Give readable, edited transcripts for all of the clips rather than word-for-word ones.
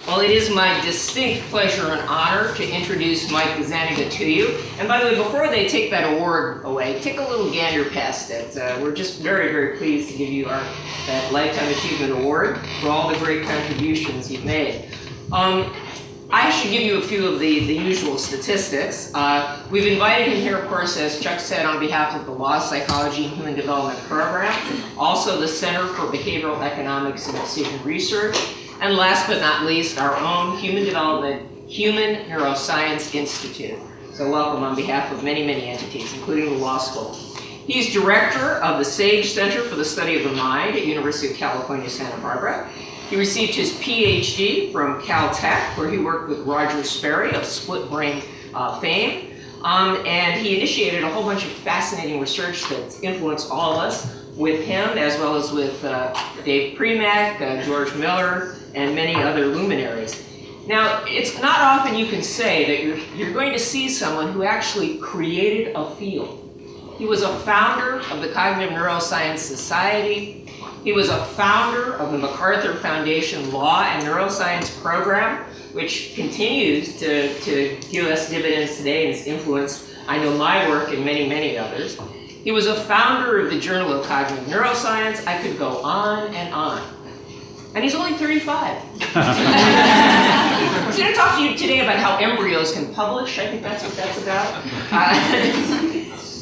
Well, it is my distinct pleasure and honor to introduce Mike Gazzaniga to you. And by the way, before they take that award away, take a little gander past it. We're just very, very pleased to give you that Lifetime Achievement Award for all the great contributions you've made. I should give you a few of the usual statistics. We've invited him here, of course, as Chuck said, on behalf of the Law, Psychology, and Human Development Program, also the Center for Behavioral Economics and Decision Research, and last but not least, our own Human Development Human Neuroscience Institute. So welcome on behalf of many, many entities, including the law school. He's director of the SAGE Center for the Study of the Mind at University of California, Santa Barbara. He received his PhD from Caltech, where he worked with Roger Sperry of split brain fame. And he initiated a whole bunch of fascinating research that's influenced all of us, with him as well as with Dave Premack, George Miller, and many other luminaries. Now, it's not often you can say that you're going to see someone who actually created a field. He was a founder of the Cognitive Neuroscience Society. He was a founder of the MacArthur Foundation Law and Neuroscience Program, which continues to give us dividends today and has influenced, I know, my work and many, many others. He was a founder of the Journal of Cognitive Neuroscience. I could go on and on. And he's only 35. He's going to talk to you today about how embryos can publish. I think that's what that's about.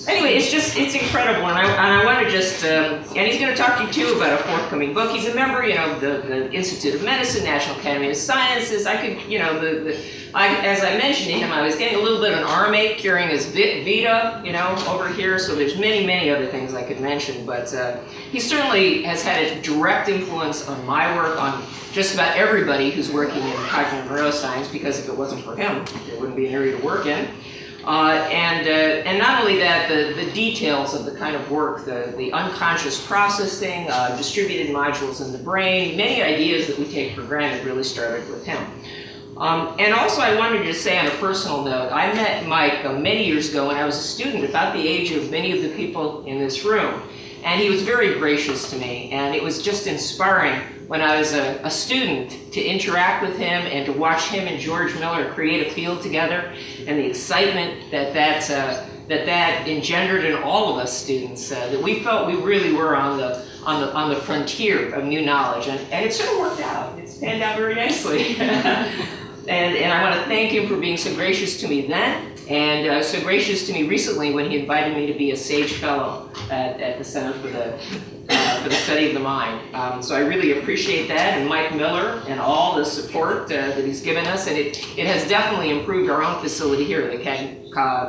Anyway, it's incredible, and I want to just, and he's going to talk to you too about a forthcoming book. He's a member, of the Institute of Medicine, National Academy of Sciences. I could, as I mentioned to him, I was getting a little bit of an arm ache carrying his Vita, over here. So there's many, many other things I could mention, but he certainly has had a direct influence on my work, on just about everybody who's working in cognitive neuroscience, because if it wasn't for him, there wouldn't be an area to work in. And not only that, the details of the kind of work, the unconscious processing, distributed modules in the brain, many ideas that we take for granted really started with him. And also I wanted to say on a personal note, I met Mike many years ago when I was a student, about the age of many of the people in this room. And he was very gracious to me, and it was just inspiring when I was a student to interact with him and to watch him and George Miller create a field together, and the excitement that engendered in all of us students, that we felt we really were on the frontier of new knowledge, and it sort of worked out. It's panned out very nicely. And I want to thank him for being so gracious to me then, and so gracious to me recently when he invited me to be a SAGE Fellow at the Center for the Study of the Mind. So I really appreciate that, and Mike Miller and all the support that he's given us, and it has definitely improved our own facility here, the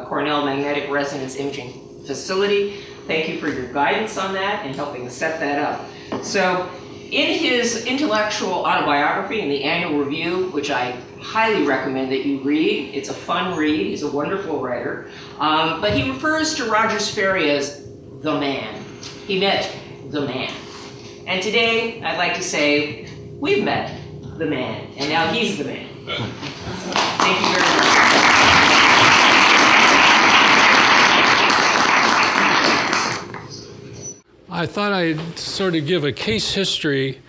Cornell Magnetic Resonance Imaging Facility. Thank you for your guidance on that and helping to set that up. So in his intellectual autobiography in the annual review, which I highly recommend that you read, it's a fun read, he's a wonderful writer, but he refers to Roger Sperry as the man. He met the man. And today, I'd like to say, we've met the man, and now he's the man. Thank you very much. I thought I'd sort of give a case history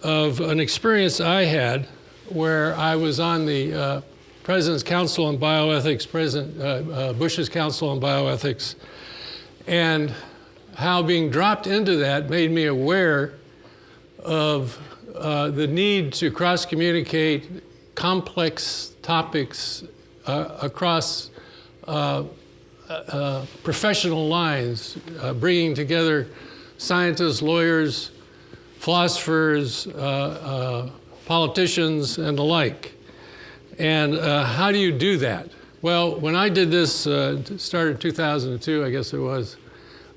of an experience I had where I was on the President's Council on Bioethics, President Bush's Council on Bioethics, and how being dropped into that made me aware of the need to cross-communicate complex topics across professional lines, bringing together scientists, lawyers, philosophers, politicians, and the like. And how do you do that? Well, when I did this, started in 2002, I guess it was,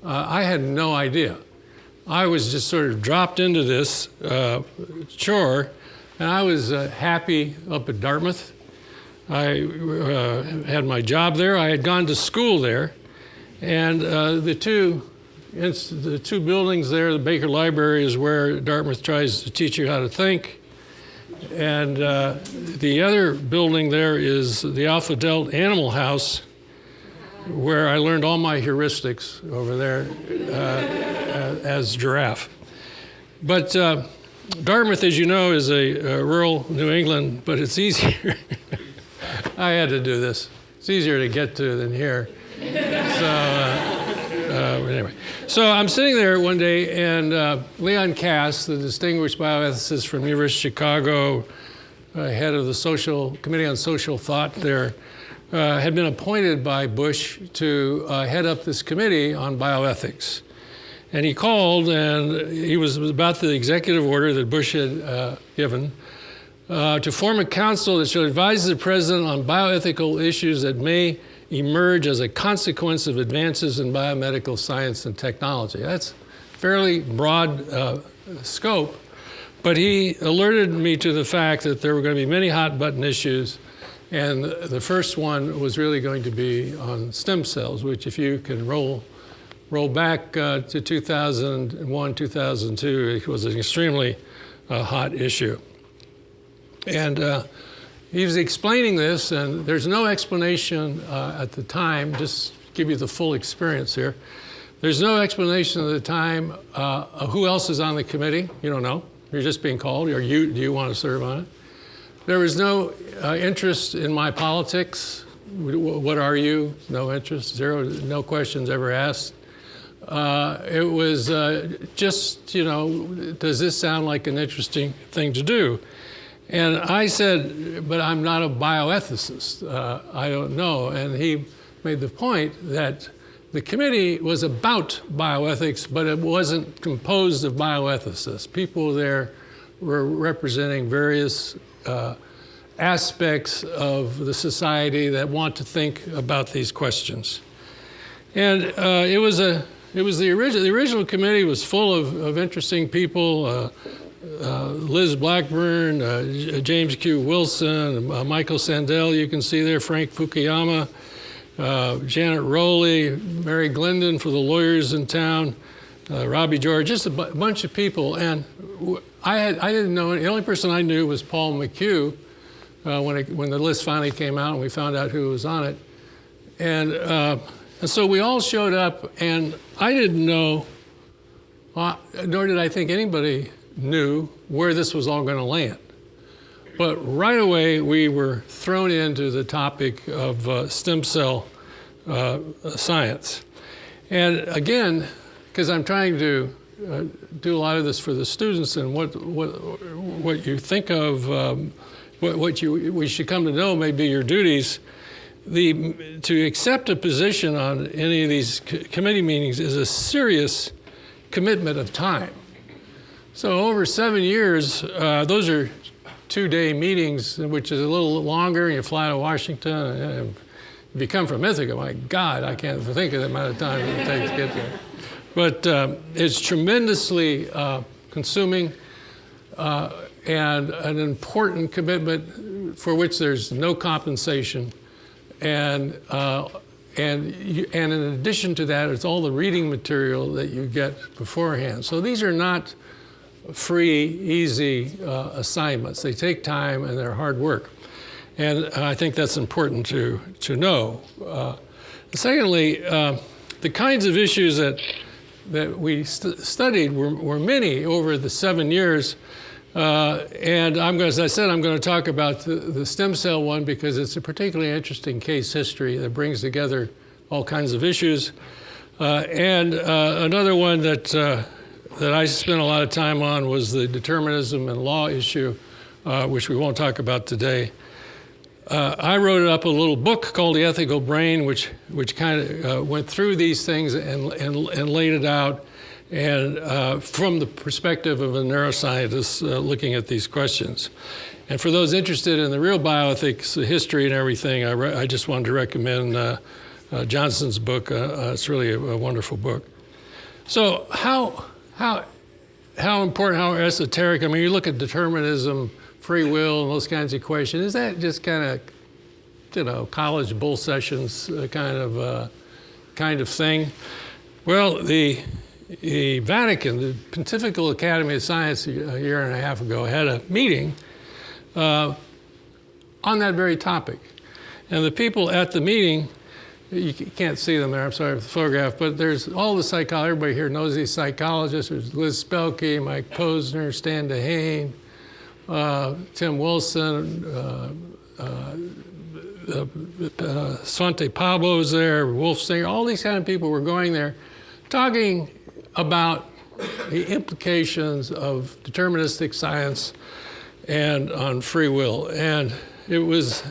I had no idea. I was just sort of dropped into this chore, and I was happy up at Dartmouth. I had my job there. I had gone to school there, and the two buildings there, the Baker Library is where Dartmouth tries to teach you how to think, and the other building there is the Alpha Delta Animal House, where I learned all my heuristics over there as giraffe. But Dartmouth, as you know, is a rural New England, but it's easier. I had to do this. It's easier to get to than here. Anyway, so I'm sitting there one day, and Leon Cass, the distinguished bioethicist from the University of Chicago, head of the Committee on Social Thought there, had been appointed by Bush to head up this committee on bioethics. And he called, and he was about the executive order that Bush had given to form a council that shall advise the president on bioethical issues that may emerge as a consequence of advances in biomedical science and technology. That's fairly broad scope, but he alerted me to the fact that there were going to be many hot button issues, and the first one was really going to be on stem cells, which if you can roll back to 2001, 2002, it was an extremely hot issue. And he was explaining this, and there's no explanation at the time, just give you the full experience here. There's no explanation at the time of who else is on the committee. You don't know. You're just being called. Do you want to serve on it? There was no interest in my politics. What are you? No interest, zero, no questions ever asked. It was just, does this sound like an interesting thing to do? And I said, but I'm not a bioethicist. I don't know. And he made the point that the committee was about bioethics, but it wasn't composed of bioethicists. People there were representing various aspects of the society that want to think about these questions. And it was the original committee was full of interesting people. Liz Blackburn, James Q. Wilson, Michael Sandel, you can see there, Frank Fukuyama, Janet Rowley, Mary Glendon for the lawyers in town, Robbie George, just a bunch of people. And I didn't know, the only person I knew was Paul McHugh when the list finally came out and we found out who was on it. And so we all showed up, and I didn't know, nor did I think anybody knew where this was all going to land. But right away, we were thrown into the topic of stem cell science. And again, because I'm trying to do a lot of this for the students and what you think of, we should come to know may be your duties, to accept a position on any of these committee meetings is a serious commitment of time. So over 7 years, those are 2-day meetings, which is a little longer. You fly to Washington. And if you come from Ithaca, my God, I can't think of the amount of time it takes to get there. But it's tremendously consuming and an important commitment for which there's no compensation. And in addition to that, it's all the reading material that you get beforehand. So these are not free, easy assignments. They take time and they're hard work. And I think that's important to know. Secondly, the kinds of issues that we studied were many over the 7 years. And as I said, I'm going to talk about the stem cell one because it's a particularly interesting case history that brings together all kinds of issues. And another one that I spent a lot of time on was the determinism and law issue, which we won't talk about today. I wrote up a little book called The Ethical Brain, which kind of went through these things and laid it out, and from the perspective of a neuroscientist looking at these questions. And for those interested in the real bioethics, the history and everything, I just wanted to recommend Johnson's book. It's really a wonderful book. So how important, how esoteric, I mean, you look at determinism, free will, and those kinds of questions. Is that just kind of, college bull sessions kind of thing? Well, the Vatican, the Pontifical Academy of Science, a year and a half ago, had a meeting on that very topic. And the people at the meeting you can't see them there, I'm sorry for the photograph, but there's all the psychologists, everybody here knows these psychologists. There's Liz Spelke, Mike Posner, Stan DeHaan, Tim Wilson, Svante Pablo's there, Wolf Singer, all these kind of people were going there talking about the implications of deterministic science and on free will. And it was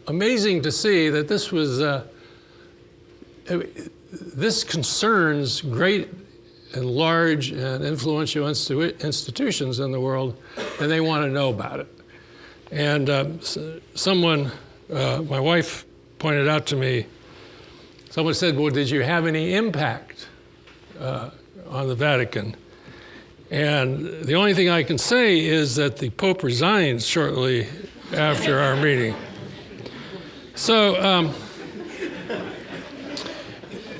amazing to see that this was, this concerns great and large and influential institutions in the world, and they want to know about it. And someone, my wife pointed out to me, someone said, well, did you have any impact on the Vatican? And the only thing I can say is that the Pope resigned shortly after our meeting. So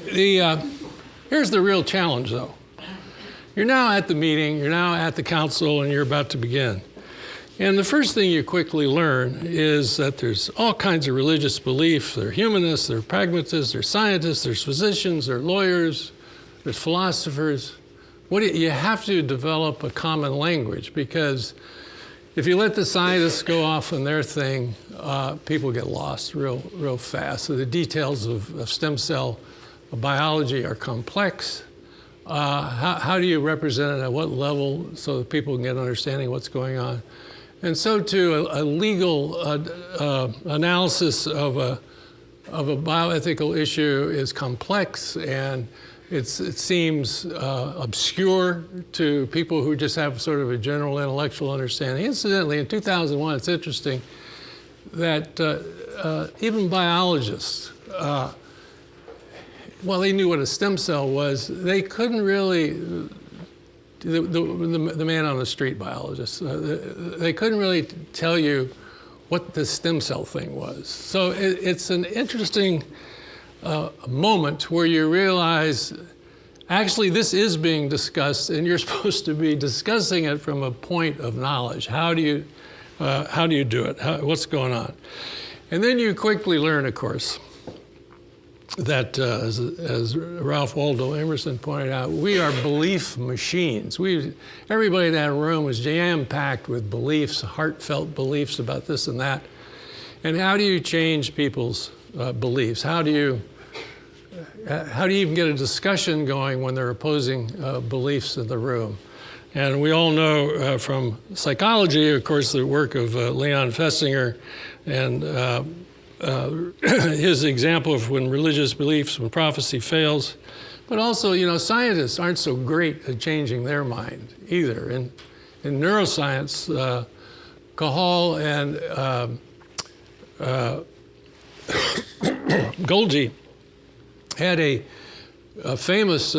here's the real challenge, though. You're now at the meeting, you're now at the council, and you're about to begin. And the first thing you quickly learn is that there's all kinds of religious beliefs. There are humanists, there are pragmatists, there are scientists, there's physicians, there are lawyers, there's philosophers. You have to develop a common language, because if you let the scientists go off on their thing, people get lost real fast. So the details of stem cell biology are complex. How do you represent it at what level so that people can get an understanding of what's going on? And so too, a legal analysis of a bioethical issue is complex, and it seems obscure to people who just have sort of a general intellectual understanding. Incidentally, in 2001, it's interesting that even biologists, well, they knew what a stem cell was. They couldn't really, the man on the street biologist, they couldn't really tell you what the stem cell thing was. So it's an interesting moment where you realize, actually, this is being discussed, and you're supposed to be discussing it from a point of knowledge. How do you do it? What's going on? And then you quickly learn, of course, that as Ralph Waldo Emerson pointed out, we are belief machines. Everybody in that room was jam-packed with beliefs, heartfelt beliefs about this and that. And how do you change people's beliefs? How do you even get a discussion going when there are opposing beliefs in the room? And we all know from psychology, of course, the work of Leon Festinger and his example of when religious beliefs, when prophecy fails. But also, scientists aren't so great at changing their mind either. In neuroscience, KHAL and Golgi had a famous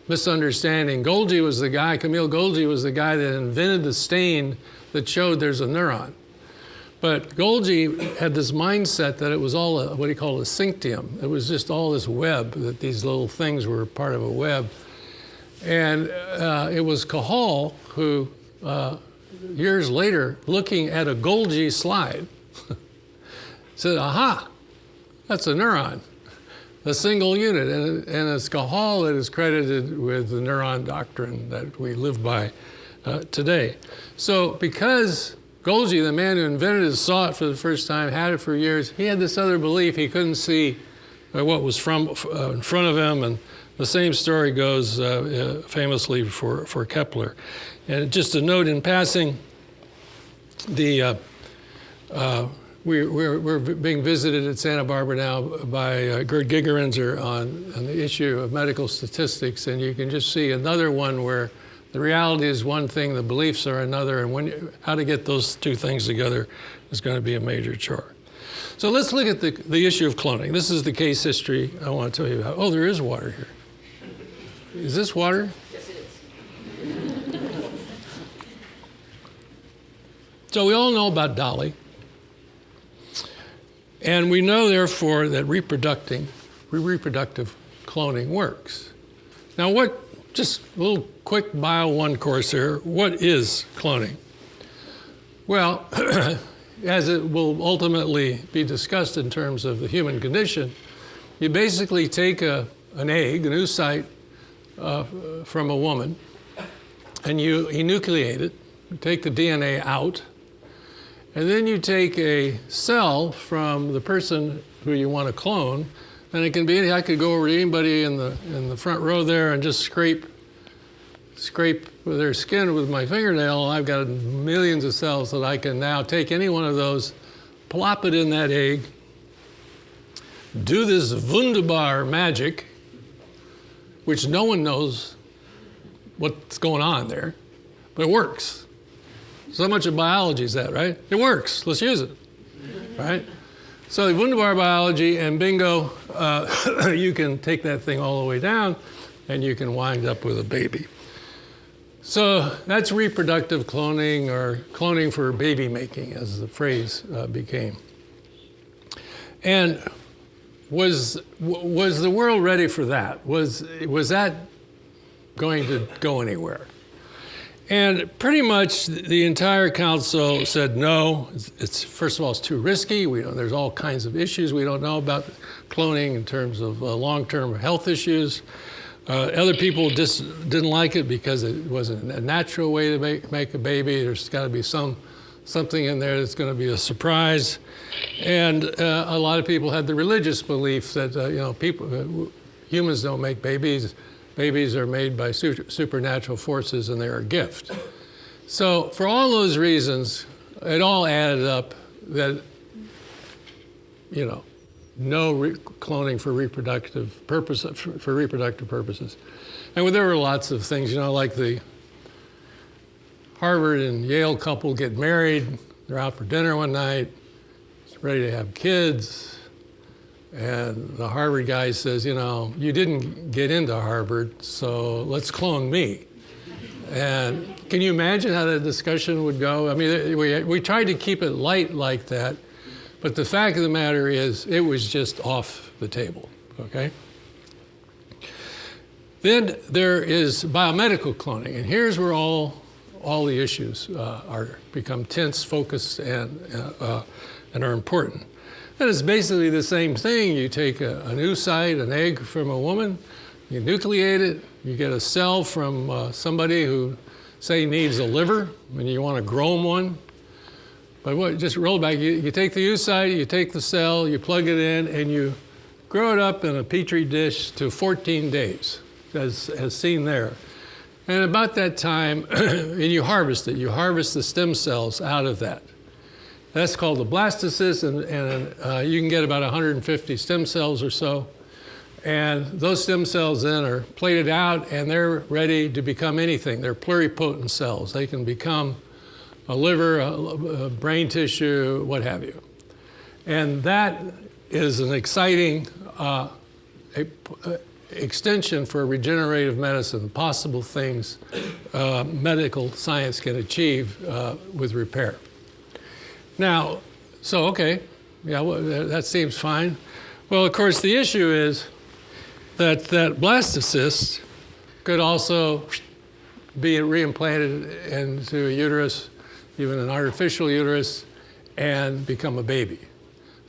misunderstanding. Camille Golgi was the guy that invented the stain that showed there's a neuron. But Golgi had this mindset that it was all what he called a synctium. It was just all this web, that these little things were part of a web. And it was KHAL who, years later, looking at a Golgi slide, said, aha, that's a neuron, a single unit. And it's KHAL that is credited with the neuron doctrine that we live by today. So because Golgi, the man who invented it, saw it for the first time, had it for years, he had this other belief. He couldn't see what was in front of him, and the same story goes famously for Kepler. And just a note in passing, we're being visited at Santa Barbara now by Gerd Gigerenzer on the issue of medical statistics, and you can just see another one where the reality is one thing, the beliefs are another, and how to get those two things together is going to be a major chore. So let's look at the issue of cloning. This is the case history I want to tell you about. Oh, there is water here. Is this water? Yes, it is. So we all know about Dolly. And we know, therefore, that reproductive cloning works. Now, just a little quick Bio 1 course here. What is cloning? Well, as it will ultimately be discussed in terms of the human condition, you basically take an egg, an oocyte, from a woman, and you enucleate it, you take the DNA out, and then you take a cell from the person who you want to clone, and it can be any, I could go over to anybody in the front row there and just scrape their skin with my fingernail. I've got millions of cells that I can now take any one of those, plop it in that egg, do this wunderbar magic, which no one knows what's going on there, but it works. So much of biology is that, right? It works, let's use it, right? So the wunderbar biology, and bingo, you can take that thing all the way down and you can wind up with a baby. So that's reproductive cloning, or cloning for baby making, as the phrase became. And was the world ready for that? Was that going to go anywhere? And pretty much the entire council said no. It's first of all, it's too risky. There's all kinds of issues we don't know about cloning in terms of long-term health issues. Other people just didn't like it because it wasn't a natural way to make a baby. There's got to be something in there that's going to be a surprise. And a lot of people had the religious belief that humans don't make babies. Babies are made by supernatural forces, and they're a gift. So for all those reasons, it all added up that, no cloning for reproductive purposes. And there were lots of things, like the Harvard and Yale couple get married. They're out for dinner one night, ready to have kids. And the Harvard guy says, you didn't get into Harvard, so let's clone me. And can you imagine how that discussion would go? I mean, we tried to keep it light like that, but the fact of the matter is it was just off the table, okay? Then there is biomedical cloning, and here's where all the issues become tense, focused, and are important. And it's basically the same thing. You take an oocyte, an egg from a woman, you nucleate it, you get a cell from somebody who, say, needs a liver, and you want to grow them one. But just roll back, you take the oocyte, you take the cell, you plug it in, and you grow it up in a petri dish to 14 days, as seen there. And about that time, and you harvest it. You harvest the stem cells out of that. That's called a blastocyst, and you can get about 150 stem cells or so. And those stem cells then are plated out, and they're ready to become anything. They're pluripotent cells. They can become a liver, a brain tissue, what have you. And that is an exciting extension for regenerative medicine, possible things medical science can achieve with repair. Now, so, okay, yeah, well, that seems fine. Well, of course, the issue is that blastocyst could also be reimplanted into a uterus, even an artificial uterus, and become a baby.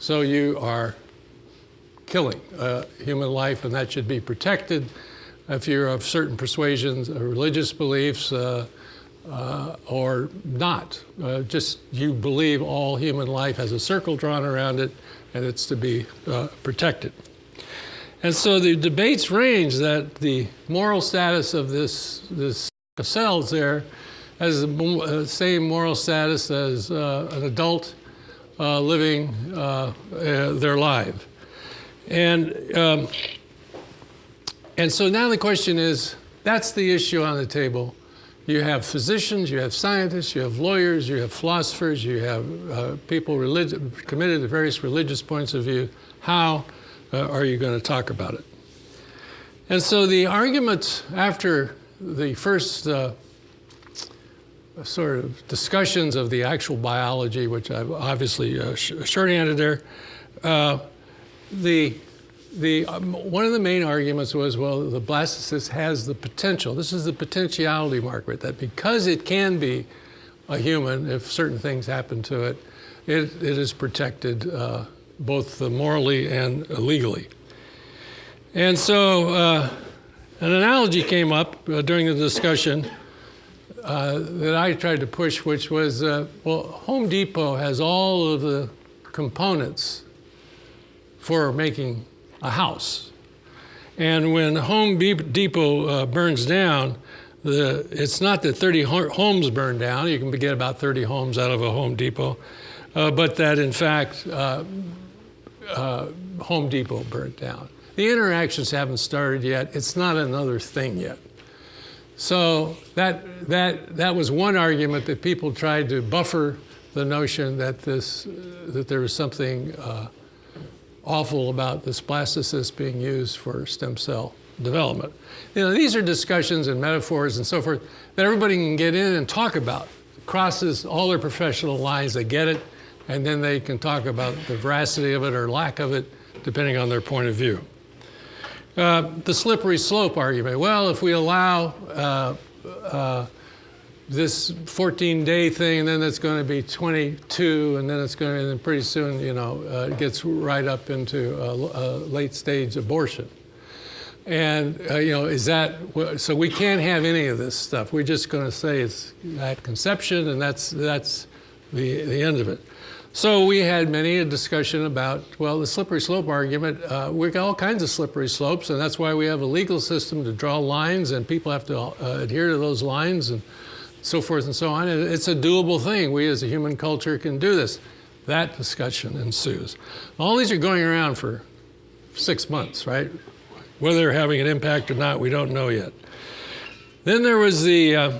So you are killing human life, and that should be protected. If you're of certain persuasions, religious beliefs, or not. Just you believe all human life has a circle drawn around it, and it's to be protected. And so the debates range that the moral status of this cells there has the same moral status as an adult living their life. And so now the question is, that's the issue on the table. You have physicians, you have scientists, you have lawyers, you have philosophers, you have people committed to various religious points of view. How are you going to talk about it? And so the arguments after the first sort of discussions of the actual biology, which I've obviously shorthanded there, one of the main arguments was, well, the blastocyst has the potential. This is the potentiality marker, that because it can be a human, if certain things happen to it, it is protected both morally and legally. And so an analogy came up during the discussion that I tried to push, which was, well, Home Depot has all of the components for making a house. And when Home Depot burns down, it's not that 30 homes burn down. You can get about 30 homes out of a Home Depot, but that in fact, Home Depot burnt down. The interactions haven't started yet. It's not another thing yet. So that was one argument that people tried to buffer the notion that there was something awful about this blastocyst being used for stem cell development. You know, these are discussions and metaphors and so forth that everybody can get in and talk about. It crosses all their professional lines, they get it, and then they can talk about the veracity of it or lack of it, depending on their point of view. The slippery slope argument. Well, if we allow this 14-day thing, and then it's going to be 22, and then it's going to, and then pretty soon, you know, it gets right up into a late-stage abortion. And, you know, is that, so we can't have any of this stuff. We're just going to say it's at conception, and that's the end of it. So we had many a discussion about, well, the slippery slope argument. We've got all kinds of slippery slopes, and that's why we have a legal system to draw lines, and people have to adhere to those lines, and so forth and so on. It's a doable thing. We as a human culture can do this. That discussion ensues. All these are going around for 6 months, right? Whether they're having an impact or not, we don't know yet. Then there was the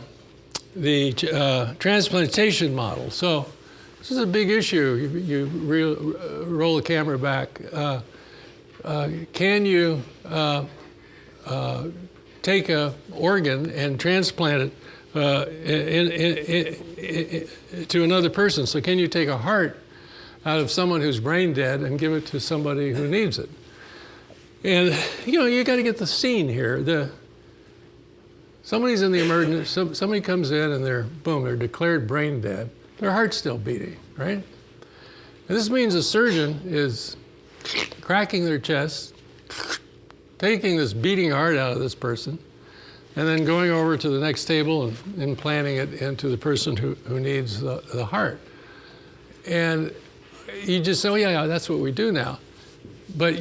transplantation model. So this is a big issue. You roll the camera back. Can you take an organ and transplant it to another person? So can you take a heart out of someone who's brain dead and give it to somebody who needs it? And you know, you got to get the scene here. Somebody's in the emergency. Somebody comes in and they're declared brain dead. Their heart's still beating, right? And this means a surgeon is cracking their chest, taking this beating heart out of this person, and then going over to the next table and implanting it into the person who needs the heart. And you just say, oh yeah, that's what we do now. But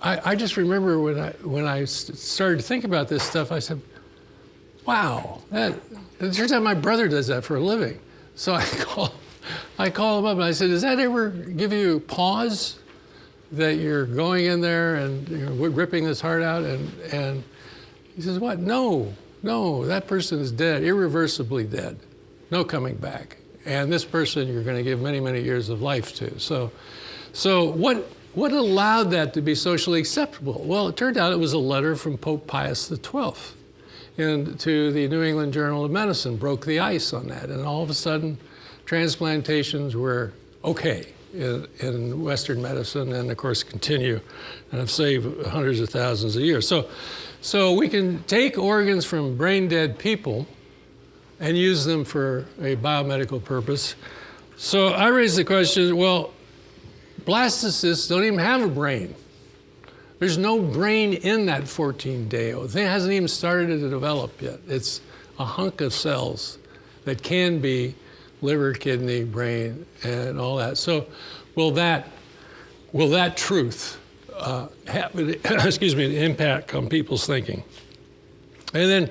I just remember when I started to think about this stuff, I said, wow, it turns out my brother does that for a living. So I call him up and I said, does that ever give you pause that you're going in there and you're ripping this heart out? And he says, what? No, that person is dead, irreversibly dead, no coming back. And this person you're going to give many, many years of life to. So what allowed that to be socially acceptable? Well, it turned out it was a letter from Pope Pius XII to the New England Journal of Medicine, broke the ice on that. And all of a sudden, transplantations were okay in Western medicine, and of course continue and have saved hundreds of thousands a year. So we can take organs from brain dead people and use them for a biomedical purpose. So I raised the question, well, blastocysts don't even have a brain. There's no brain in that 14-day. The thing hasn't even started to develop yet. It's a hunk of cells that can be liver, kidney, brain, and all that. So will that truth have an impact on people's thinking? And then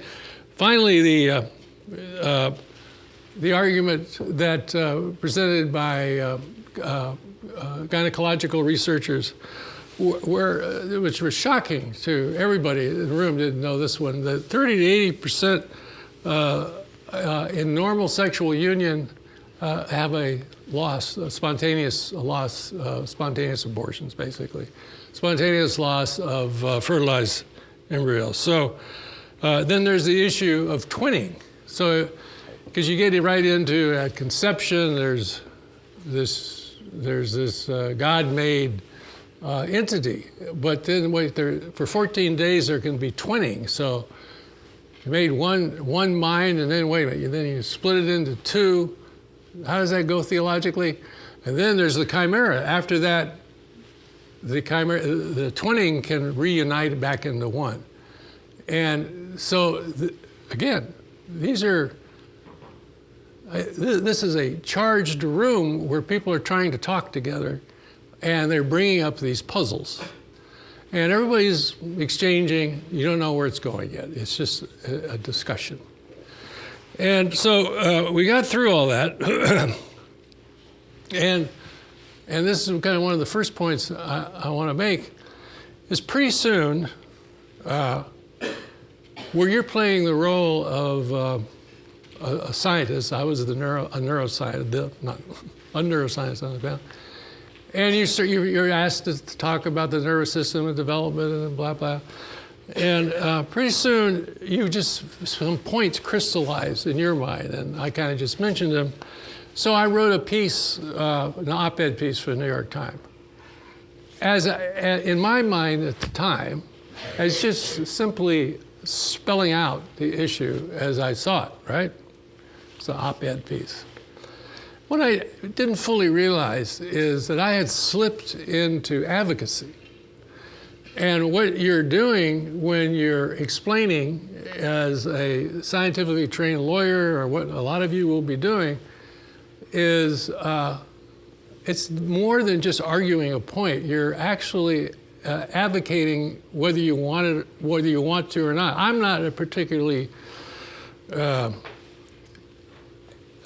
finally, the argument that presented by gynecological researchers, which was shocking to everybody in the room, didn't know this one, that 30 to 80% in normal sexual union have a spontaneous abortions, basically. Spontaneous loss of fertilized embryos. So then there's the issue of twinning. So, because you get it right into at conception, there's this God-made entity, but then for 14 days there can be twinning. So You made one mind, and then wait a minute, then you split it into two. How does that go theologically? And then there's the chimera. After that, the twinning can reunite it back into one. And so, again, this is a charged room where people are trying to talk together, and they're bringing up these puzzles. And everybody's exchanging. You don't know where it's going yet. It's just a discussion. And so we got through all that. and this is kind of one of the first points I want to make, is pretty soon, where you're playing the role of a scientist. I was a neuroscientist, not a neuroscientist on the ground. And you're asked to talk about the nervous system and development and blah, blah. And pretty soon, some points crystallize in your mind, and I kind of just mentioned them. So I wrote a piece, an op-ed piece for the New York Times. In my mind at the time, as just simply spelling out the issue as I saw it, right? It's an op-ed piece. What I didn't fully realize is that I had slipped into advocacy. And what you're doing when you're explaining as a scientifically trained lawyer, or what a lot of you will be doing, is it's more than just arguing a point. You're actually advocating whether you want to or not. I'm not a particularly, I'm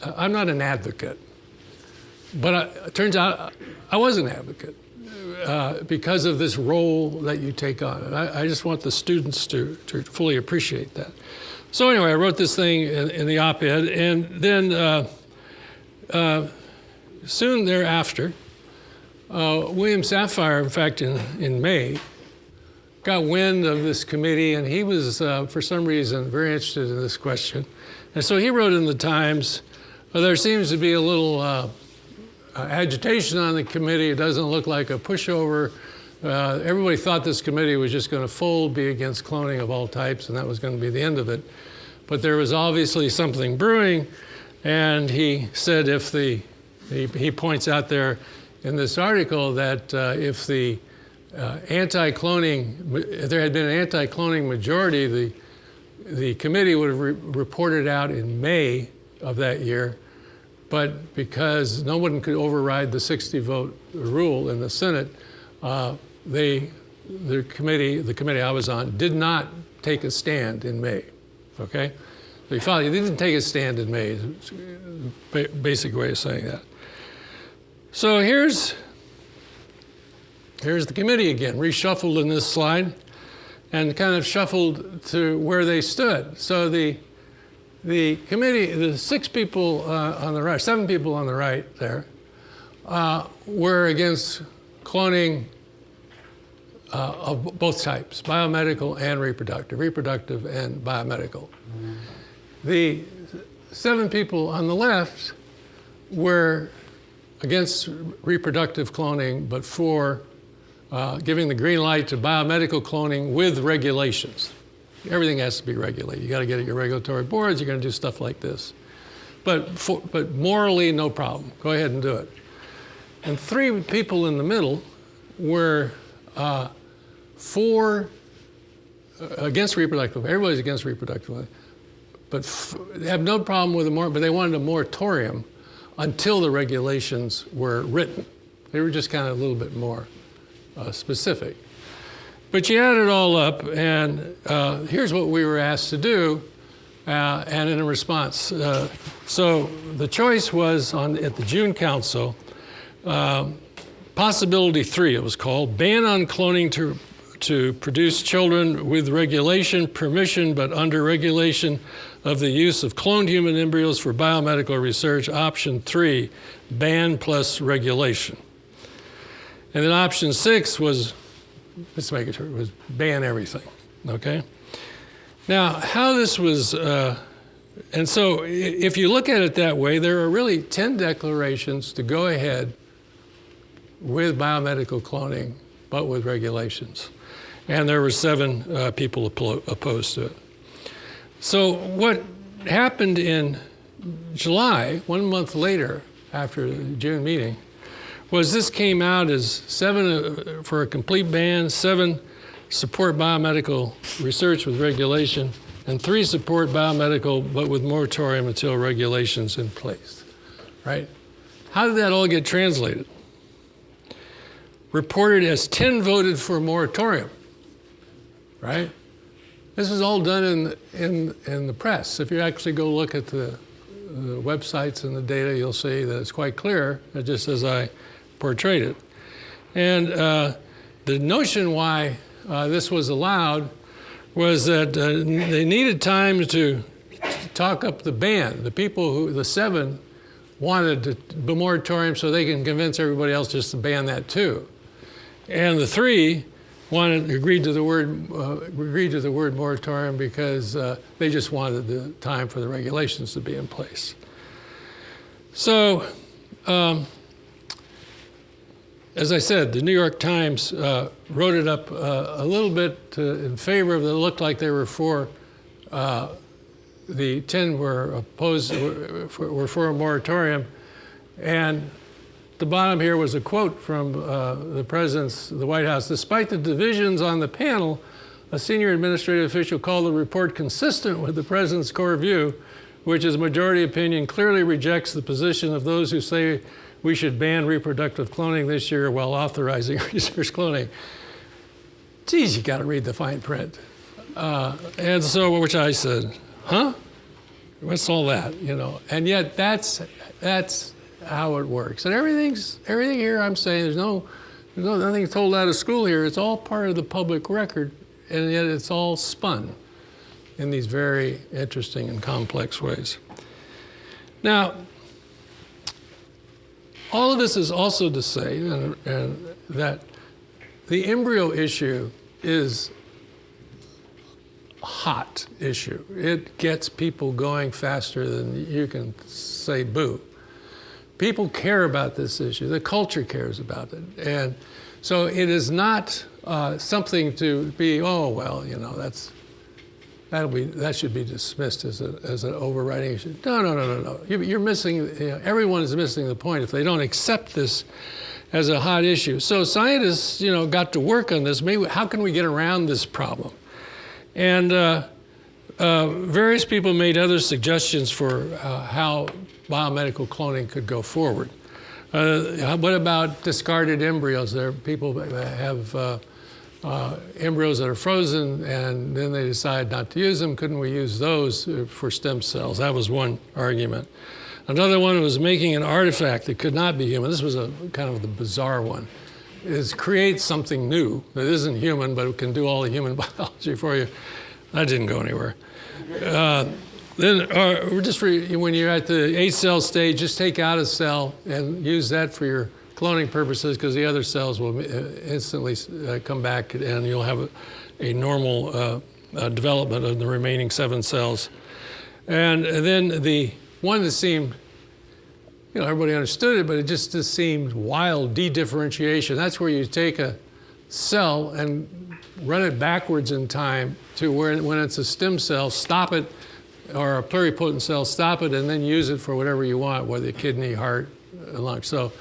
not an advocate. But it turns out I was an advocate because of this role that you take on. And I just want the students to fully appreciate that. So anyway, I wrote this thing in the op-ed, and then soon thereafter, William Safire, in fact, in May, got wind of this committee, and he was, for some reason, very interested in this question. And so he wrote in the Times, there seems to be a little agitation on the committee. It doesn't look like a pushover. Everybody thought this committee was just going to fold, be against cloning of all types, and that was going to be the end of it. But there was obviously something brewing, and he said he points out there in this article that if the if there had been an anti-cloning majority, the committee would have reported out in May of that year. But because no one could override the 60-vote rule in the Senate, the committee I was on did not take a stand in May. Okay, so they didn't take a stand in May. Basic way of saying that. So here's the committee again, reshuffled in this slide, and kind of shuffled to where they stood. So the committee, the 7 people on the right there, were against cloning of both types, biomedical and reproductive and biomedical. Mm-hmm. The 7 people on the left were against reproductive cloning, but for giving the green light to biomedical cloning with regulations. Everything has to be regulated. You got to get at your regulatory boards. You're going to do stuff like this. But morally, no problem. Go ahead and do it. And 3 people in the middle were against reproductive. Everybody's against reproductive, but they have no problem with but they wanted a moratorium until the regulations were written. They were just kind of a little bit more specific. But you add it all up, and here's what we were asked to do, and in a response. So the choice was at the June Council, possibility 3, it was called, ban on cloning to produce children with regulation, permission, but under regulation of the use of cloned human embryos for biomedical research. Option 3, ban plus regulation. And then option 6 was, let's make it short, was ban everything, okay? Now, how this was, and so if you look at it that way, there are really 10 declarations to go ahead with biomedical cloning, but with regulations. And there were 7 people opposed to it. So what happened in July, 1 month later after the June meeting, was this came out as 7 for a complete ban, 7 support biomedical research with regulation, and 3 support biomedical but with moratorium until regulations in place, right? How did that all get translated? Reported as 10 voted for moratorium, right? This was all done in the press. If you actually go look at the websites and the data, you'll see that it's quite clear, just as I portrayed it. And the notion why this was allowed was that they needed time to talk up the ban. The people who, the 7, wanted the moratorium so they can convince everybody else just to ban that too. And the 3 agreed to the word moratorium because they just wanted the time for the regulations to be in place. So, as I said, the New York Times wrote it up a little bit in favor of it. It looked like they were for, the 10 were opposed, were for a moratorium. And the bottom here was a quote from the White House. Despite the divisions on the panel, a senior administrative official called the report consistent with the president's core view, which is majority opinion clearly rejects the position of those who say we should ban reproductive cloning this year while authorizing research cloning. Geez, you got to read the fine print. And so, which I said, huh? What's all that, you know? And yet that's how it works. And everything here I'm saying, there's nothing told out of school here. It's all part of the public record, and yet it's all spun in these very interesting and complex ways. Now, all of this is also to say and that the embryo issue is a hot issue. It gets people going faster than you can say boo. People care about this issue. The culture cares about it. And so it is not something to be, oh, well, you know, that should be dismissed as an overriding issue. No. You're missing, everyone is missing the point if they don't accept this as a hot issue. So scientists, got to work on this. Maybe how can we get around this problem? And various people made other suggestions for how biomedical cloning could go forward. What about discarded embryos? There are people that have embryos that are frozen, and then they decide not to use them. Couldn't we use those for stem cells? That was one argument. Another one was making an artifact that could not be human. This was a kind of the bizarre one. Is create something new that isn't human, but it can do all the human biology for you. That didn't go anywhere. Then when you're at the 8-cell stage, just take out a cell and use that for your cloning purposes, because the other cells will instantly come back and you'll have a normal development of the remaining 7 cells. And then the one that seemed, everybody understood it, but it just seemed wild, dedifferentiation. That's where you take a cell and run it backwards in time to where when it's a stem cell, stop it, or a pluripotent cell, stop it, and then use it for whatever you want, whether kidney, heart, lung. So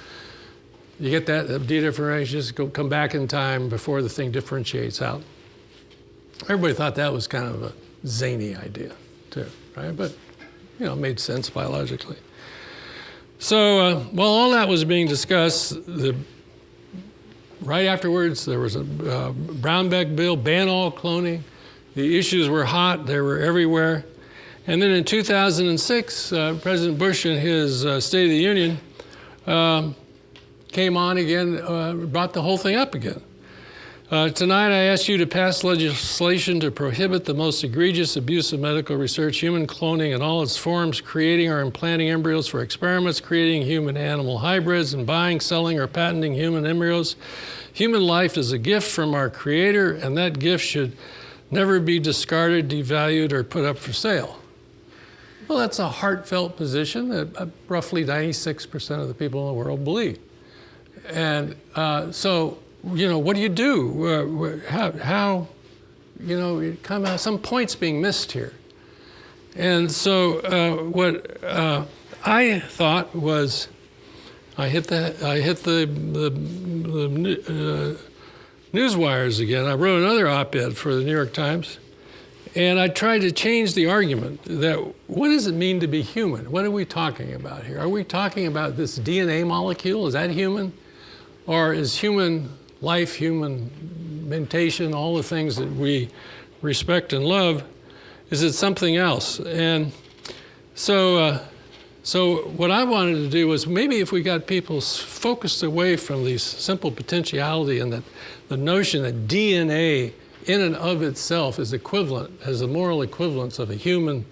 you get that dedifferentiation, just come back in time before the thing differentiates out. Everybody thought that was kind of a zany idea too, right? But, it made sense biologically. So while all that was being discussed, right afterwards there was a Brownback bill, ban all cloning. The issues were hot, they were everywhere. And then in 2006, President Bush in his State of the Union came on again, brought the whole thing up again. Tonight I ask you to pass legislation to prohibit the most egregious abuse of medical research, human cloning in all its forms, creating or implanting embryos for experiments, creating human-animal hybrids, and buying, selling, or patenting human embryos. Human life is a gift from our Creator, and that gift should never be discarded, devalued, or put up for sale. Well, that's a heartfelt position that roughly 96% of the people in the world believe. And so, what do you do? How some point's being missed here. And so what I thought was, I hit the news wires again. I wrote another op-ed for the New York Times, and I tried to change the argument that what does it mean to be human? What are we talking about here? Are we talking about this DNA molecule? Is that human? Or is human life, human mentation, all the things that we respect and love, is it something else? And so what I wanted to do was maybe if we got people focused away from these simple potentiality and that the notion that DNA in and of itself is equivalent, has the moral equivalence of a human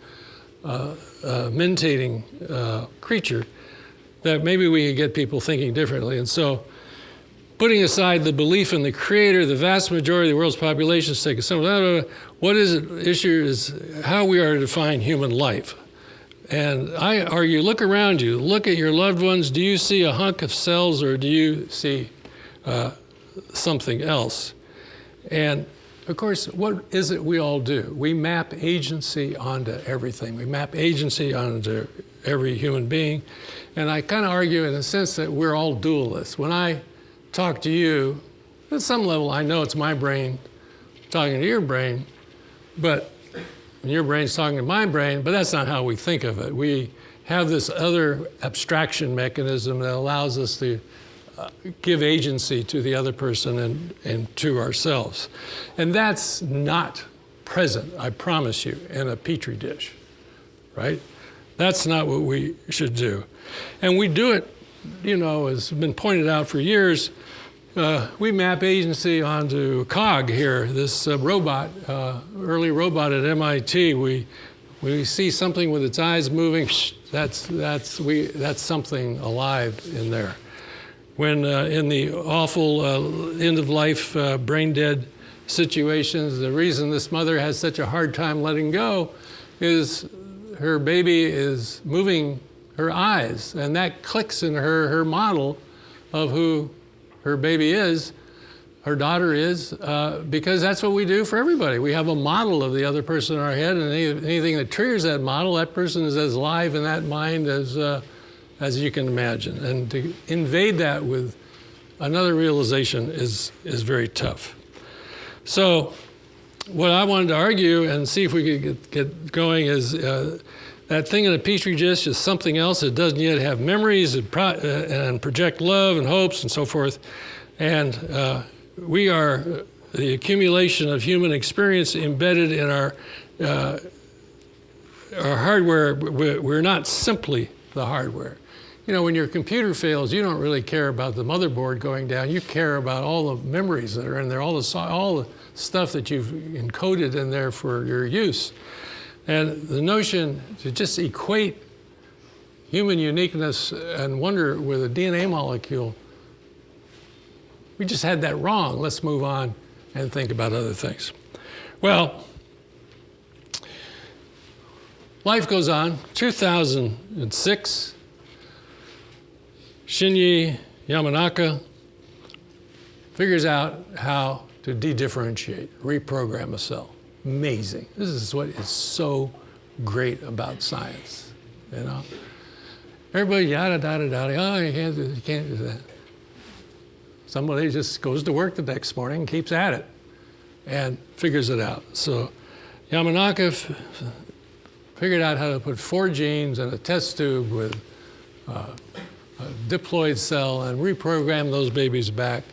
mentating creature, that maybe we could get people thinking differently. And so putting aside the belief in the creator, the vast majority of the world's population is taking some of that. What is the issue is how we are to define human life. And I argue, look around you, look at your loved ones. Do you see a hunk of cells or do you see something else? And of course, what is it we all do? We map agency onto everything. We map agency onto every human being. And I kind of argue in the sense that we're all dualists. When I talk to you, at some level, I know it's my brain talking to your brain, but your brain's talking to my brain, but that's not how we think of it. We have this other abstraction mechanism that allows us to give agency to the other person and to ourselves. And that's not present, I promise you, in a Petri dish, right? That's not what we should do. And we do it, you know, as been pointed out for years, we map agency onto COG here, this robot, early robot at MIT. We see something with its eyes moving, that's something alive in there. When in the awful end-of-life brain-dead situations, the reason this mother has such a hard time letting go is her baby is moving her eyes, and that clicks in her model of who her baby is, her daughter is, because that's what we do for everybody. We have a model of the other person in our head, and anything that triggers that model, that person is as live in that mind as you can imagine. And to invade that with another realization is very tough. So what I wanted to argue and see if we could get going is that thing in a Petri dish is something else. It doesn't yet have memories and project love and hopes and so forth. And we are the accumulation of human experience embedded in our hardware. We're not simply the hardware. You know, when your computer fails, you don't really care about the motherboard going down. You care about all the memories that are in there, all the stuff that you've encoded in there for your use. And the notion to just equate human uniqueness and wonder with a DNA molecule, we just had that wrong. Let's move on and think about other things. Well, life goes on. 2006, Shinya Yamanaka figures out how to de-differentiate, reprogram a cell. Amazing. This is what is so great about science, you know? Everybody yada, yada, yada, oh, you can't do that. Somebody just goes to work the next morning and keeps at it and figures it out. So Yamanaka figured out how to put 4 genes in a test tube with a diploid cell and reprogram those babies back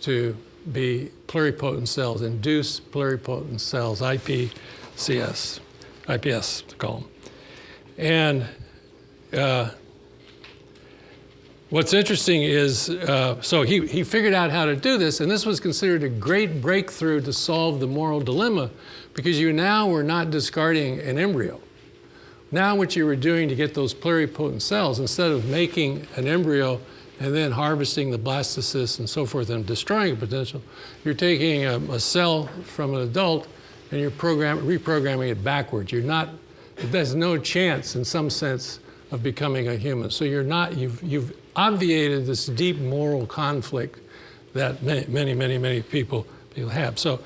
to be pluripotent cells, induced pluripotent cells, IPS, to call them. And what's interesting is, so he figured out how to do this, and this was considered a great breakthrough to solve the moral dilemma, because you now were not discarding an embryo. Now what you were doing to get those pluripotent cells, instead of making an embryo and then harvesting the blastocysts and so forth and destroying a potential, you're taking a cell from an adult and you're reprogramming it backwards. There's no chance in some sense of becoming a human. So you've obviated this deep moral conflict that many people have. So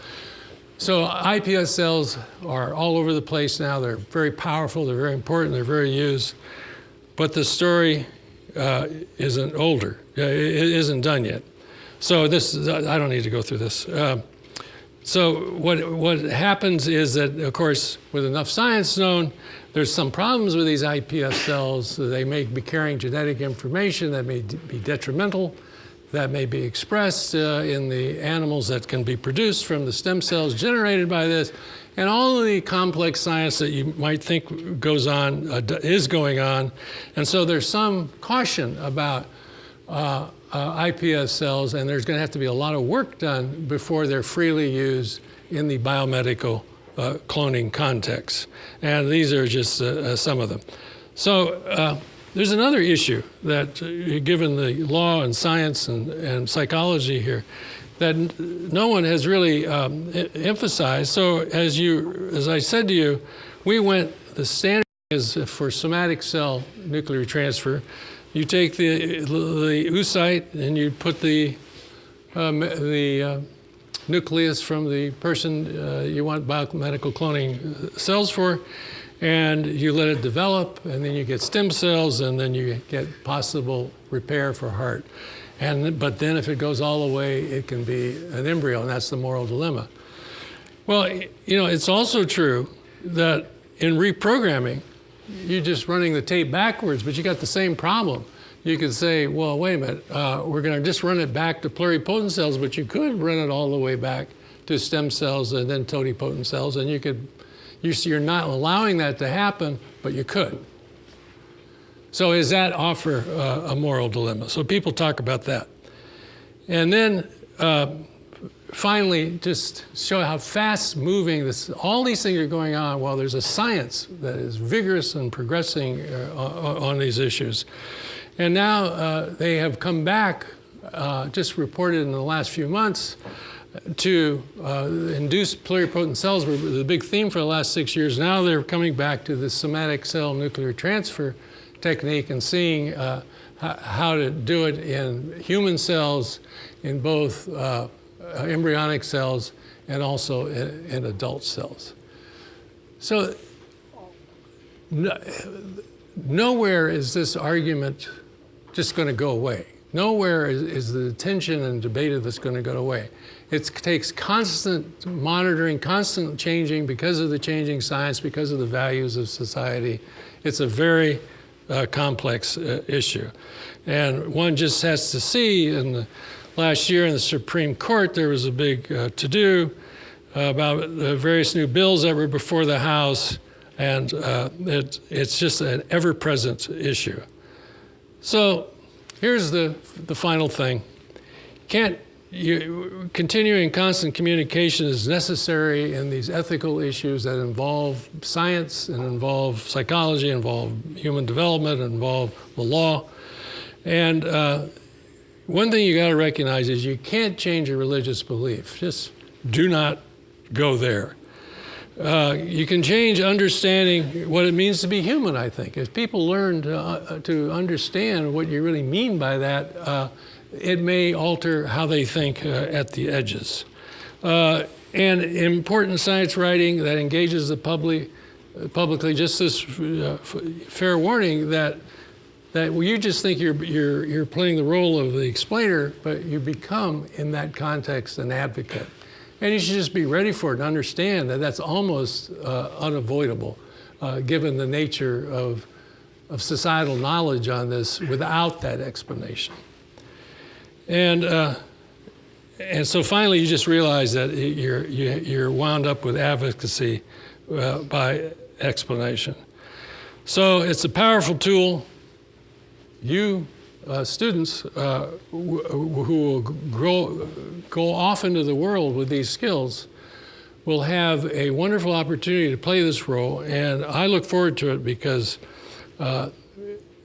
So iPS cells are all over the place now. They're very powerful, they're very important, they're very used. But the story isn't it isn't done yet. So I don't need to go through this. So what happens is that, of course, with enough science known, there's some problems with these iPS cells. They may be carrying genetic information that may be detrimental, that may be expressed in the animals that can be produced from the stem cells generated by this. And all of the complex science that you might think goes on is going on. And so there's some caution about iPS cells, and there's going to have to be a lot of work done before they're freely used in the biomedical cloning context. And these are just some of them. So there's another issue that, given the law and science and psychology here, that no one has really emphasized. So as I said to you, the standard is for somatic cell nuclear transfer. You take the oocyte and you put the nucleus from the person you want biomedical cloning cells for, and you let it develop, and then you get stem cells, and then you get possible repair for heart. But then if it goes all the way, it can be an embryo, and that's the moral dilemma. Well, it's also true that in reprogramming, you're just running the tape backwards, but you got the same problem. You could say, well, wait a minute, we're going to just run it back to pluripotent cells, but you could run it all the way back to stem cells and then totipotent cells, and you're not allowing that to happen, but you could. So does that offer a moral dilemma? So people talk about that. And then finally, just show how fast moving all these things are going on while there's a science that is vigorous and progressing on these issues. And now they have come back, just reported in the last few months, to induced pluripotent cells were the big theme for the last 6 years. Now they're coming back to the somatic cell nuclear transfer technique and seeing how to do it in human cells, in both embryonic cells and also in adult cells. So nowhere is this argument just going to go away. Nowhere is the tension and debate of this going to go away. It takes constant monitoring, constant changing because of the changing science, because of the values of society. It's a very complex issue. And one just has to see, in the last year in the Supreme Court, there was a big to-do about the various new bills that were before the House, and it's just an ever-present issue. So here's the final thing. Continuing constant communication is necessary in these ethical issues that involve science and involve psychology, involve human development, involve the law. And one thing you got to recognize is you can't change a religious belief. Just do not go there. You can change understanding what it means to be human, I think. As people learn to understand what you really mean by that, it may alter how they think at the edges. And important science writing that engages the publicly, just this fair warning that you just think you're playing the role of the explainer, but you become, in that context, an advocate. And you should just be ready for it and understand that that's almost unavoidable, given the nature of societal knowledge on this without that explanation. And so finally, you just realize that you're wound up with advocacy by explanation. So it's a powerful tool. You students who will go off into the world with these skills will have a wonderful opportunity to play this role, and I look forward to it because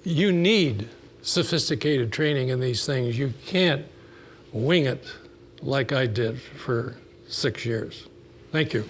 you need sophisticated training in these things. You can't wing it like I did for 6 years. Thank you.